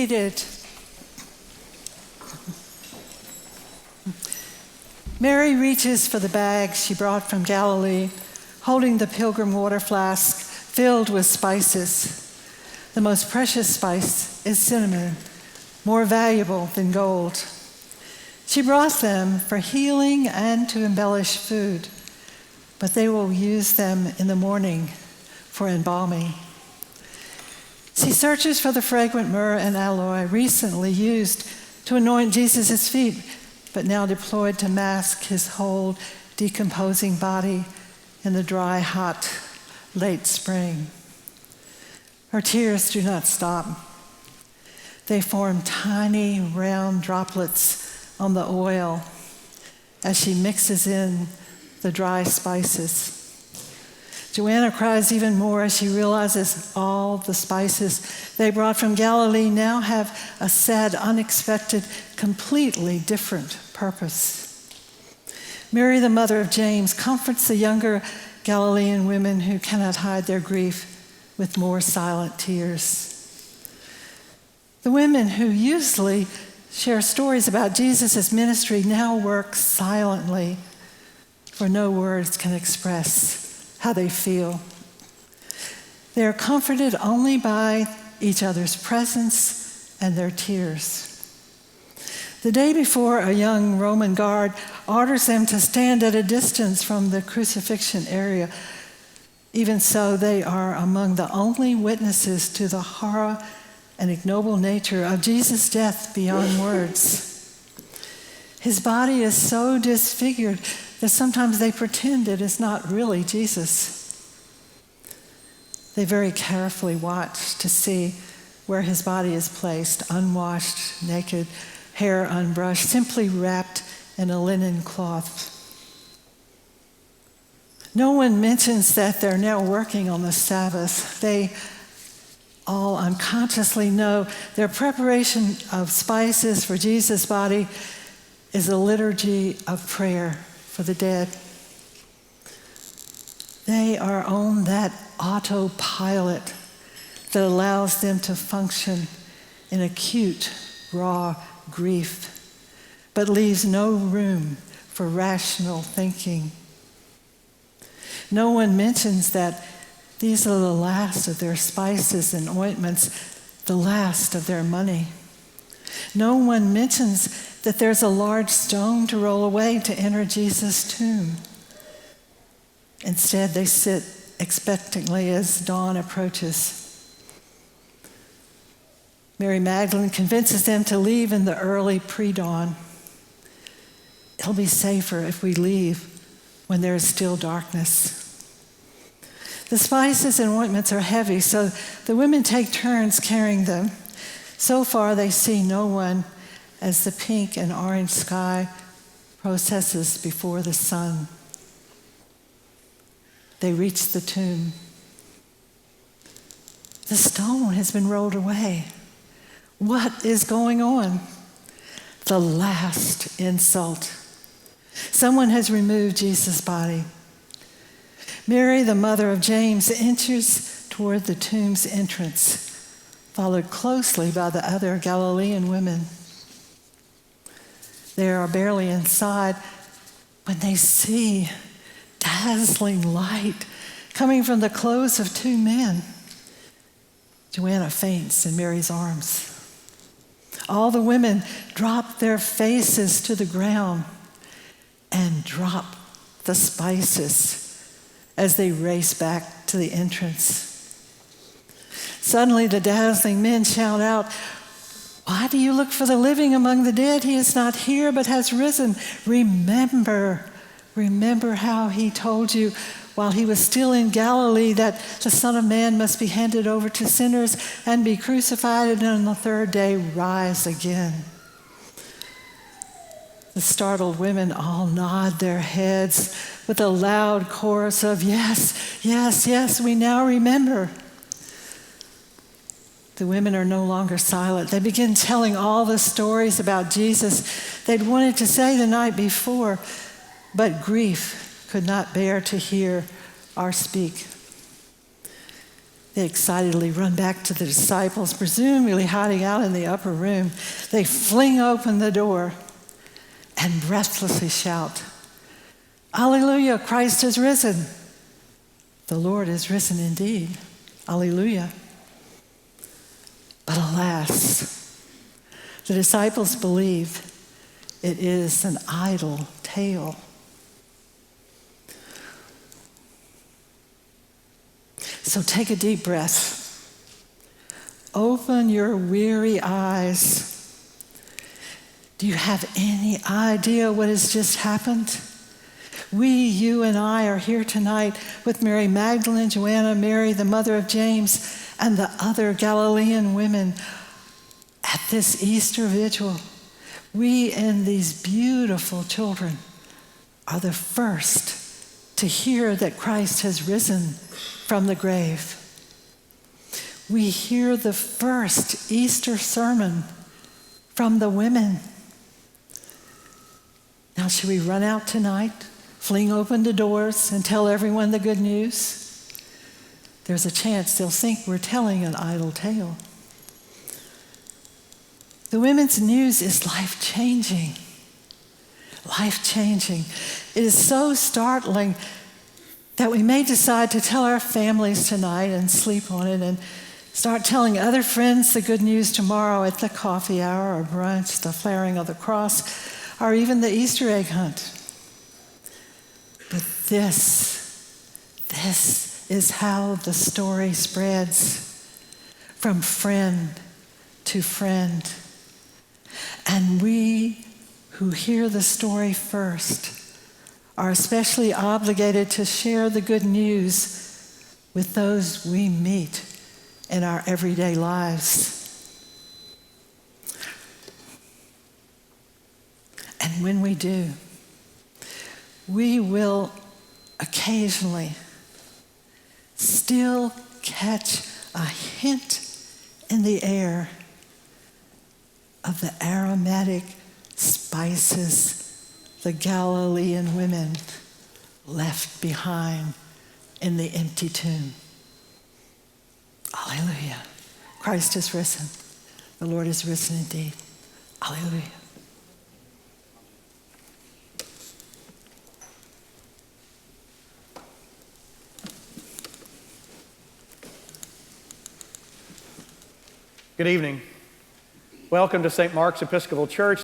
seated. Mary reaches for the bag she brought from Galilee, holding the pilgrim water flask filled with spices. The most precious spice is cinnamon, more valuable than gold. She brought them for healing and to embellish food, but they will use them in the morning for embalming. She searches for the fragrant myrrh and aloe recently used to anoint Jesus' feet, but now deployed to mask his whole decomposing body in the dry, hot, late spring. Her tears do not stop. They form tiny, round droplets on the oil as she mixes in the dry spices. Joanna cries even more as she realizes all the spices they brought from Galilee now have a sad, unexpected, completely different purpose. Mary, the mother of James, comforts the younger Galilean women who cannot hide their grief with more silent tears. The women who usually share stories about Jesus' ministry now work silently, for no words can express how they feel. They are comforted only by each other's presence and their tears. The day before, a young Roman guard orders them to stand at a distance from the crucifixion area. Even so, they are among the only witnesses to the horror and ignoble nature of Jesus' death beyond words. His body is so disfigured that sometimes they pretend it is not really Jesus. They very carefully watch to see where his body is placed, unwashed, naked, hair unbrushed, simply wrapped in a linen cloth. No one mentions that they're now working on the Sabbath. They all unconsciously know their preparation of spices for Jesus' body is a liturgy of prayer for the dead. They are on that autopilot that allows them to function in acute, raw grief, but leaves no room for rational thinking. No one mentions that these are the last of their spices and ointments, the last of their money. No one mentions that there's a large stone to roll away to enter Jesus' tomb. Instead, they sit expectantly as dawn approaches. Mary Magdalene convinces them to leave in the early pre-dawn. It'll be safer if we leave when there is still darkness. The spices and ointments are heavy, so the women take turns carrying them. So far, they see no one as the pink and orange sky processes before the sun. They reach the tomb. The stone has been rolled away. What is going on? The last insult. Someone has removed Jesus' body. Mary, the mother of James, enters toward the tomb's entrance, followed closely by the other Galilean women. They are barely inside when they see dazzling light coming from the clothes of two men. Joanna faints in Mary's arms. All the women drop their faces to the ground and drop the spices as they race back to the entrance. Suddenly, the dazzling men shout out, "Why do you look for the living among the dead? He is not here, but has risen. Remember how he told you while he was still in Galilee that the Son of Man must be handed over to sinners and be crucified and on the third day rise again." The startled women all nod their heads with a loud chorus of "Yes, yes, yes, we now remember." The women are no longer silent. They begin telling all the stories about Jesus they'd wanted to say the night before, but grief could not bear to hear or speak. They excitedly run back to the disciples, presumably hiding out in the upper room. They fling open the door and breathlessly shout, "Alleluia, Christ is risen. The Lord is risen indeed. Alleluia." But alas, the disciples believe it is an idle tale. So take a deep breath. Open your weary eyes. Do you have any idea what has just happened? You and I are here tonight with Mary Magdalene, Joanna, Mary, the mother of James, and the other Galilean women at this Easter vigil. We and these beautiful children are the first to hear that Christ has risen from the grave. We hear the first Easter sermon from the women. Now, should we run out tonight, fling open the doors, and tell everyone the good news? There's a chance they'll think we're telling an idle tale. The women's news is life-changing. Life-changing. It is so startling that we may decide to tell our families tonight and sleep on it and start telling other friends the good news tomorrow at the coffee hour or brunch, the flaring of the cross, or even the Easter egg hunt. But this is how the story spreads from friend to friend. And we who hear the story first are especially obligated to share the good news with those we meet in our everyday lives. And when we do, we will occasionally still catch a hint in the air of the aromatic spices the Galilean women left behind in the empty tomb. Alleluia. Christ is risen. The Lord is risen indeed. Alleluia. Good evening. Welcome to St. Mark's Episcopal Church.